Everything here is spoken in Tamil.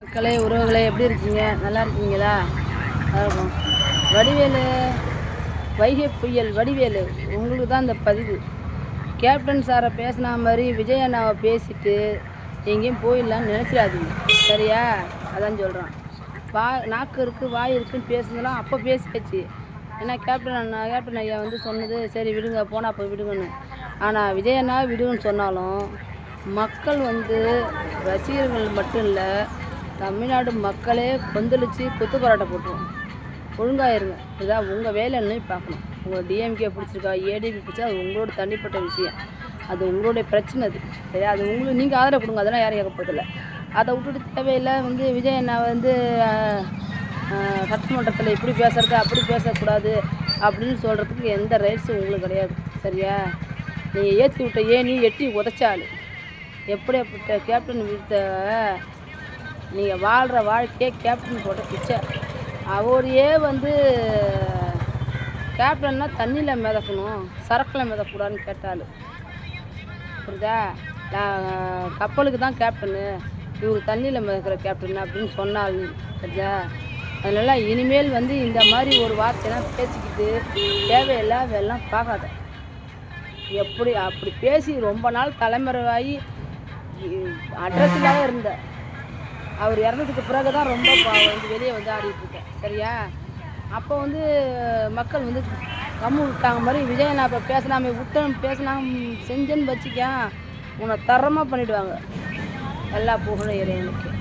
மக்களே, உறவுகளே, எப்படி இருக்கீங்க? நல்லா இருக்கீங்களா? இருக்கும். வடிவேலு, வைகை புயல் வடிவேலு, உங்களுக்கு தான் இந்த பதிவு. கேப்டன் சாரை பேசின மாதிரி விஜய் அண்ணாவை பேசிட்டு எங்கேயும் போயிடலான்னு நினச்சிடாதீங்க, சரியா? அதான் சொல்கிறான். நாக்கு இருக்குது, வாய் இருக்குன்னு பேசுனதெல்லாம் அப்போ பேசியாச்சு. ஏன்னா கேப்டன் ஐயா வந்து சொன்னது சரி விடுங்க, போனால் அப்போ விடுங்கன்னு. ஆனால் விஜய் அண்ணா விடுங்கன்னு சொன்னாலும் மக்கள் வந்து ரசிகர்கள் மட்டும் இல்லை, தமிழ்நாடு மக்களே கொந்தளிச்சு கொத்து போராட்டம் போட்டுருவோம். ஒழுங்காயிருங்க. இதான் உங்கள் வேலைன்னு பார்க்கணும். உங்கள் டிஎம்கே பிடிச்சிருக்கா, ஏடிபி பிடிச்சா அது உங்களோட தனிப்பட்ட விஷயம். அது உங்களுடைய பிரச்சனை. அது சரியா? அது உங்களுக்கு நீங்கள் ஆதரவு கொடுங்க, அதெல்லாம் யாரும் கேட்க போதில்லை. அதை விட்டுட்டு தேவையில்லை வந்து விஜய் அண்ணா வந்து சட்டமன்றத்தில் இப்படி பேசுறது அப்படி பேசக்கூடாது அப்படின்னு சொல்கிறதுக்கு எந்த ரைட்ஸும் உங்களுக்கு கிடையாது, சரியா? நீங்கள் ஏற்றி விட்ட ஏனி எட்டி உதச்சாலு எப்படியாப்பட்ட கேப்டன் விட்ட நீங்கள் வாழ்கிற வாழ்க்கையே கேப்டன் போட்ட பிச்சை. அவரையே வந்து கேப்டன்னா தண்ணியில் மிதக்கணும், சரக்கில் மிதக்கூடாதுன்னு கேட்டாள், புரியுதா? கப்பலுக்கு தான் கேப்டனு, இவர் தண்ணியில் மிதக்கிற கேப்டன் அப்படின்னு சொன்னாள், சரிதா? அதனால் இனிமேல் வந்து இந்த மாதிரி ஒரு வார்த்தையெல்லாம் பேசிக்கிட்டு தேவையில்லாதெல்லாம் பார்க்காத. அப்படி பேசி ரொம்ப நாள் தலைமுறையாகி அட்ரஸ் இல்லாத இருந்த அவர் இறந்ததுக்கு பிறகு தான் ரொம்ப வந்து வெளியே வந்து ஆடிட்டுருக்கேன், சரியா? அப்போ வந்து மக்கள் வந்து கம்மு விட்டாங்க மாதிரி விஜய் நான் இப்போ பேசினாம செஞ்சேன்னு வச்சுக்கேன், உன்னை தரமாக பண்ணிவிடுவாங்க. எல்லா புகழும் இறைவனுக்கு.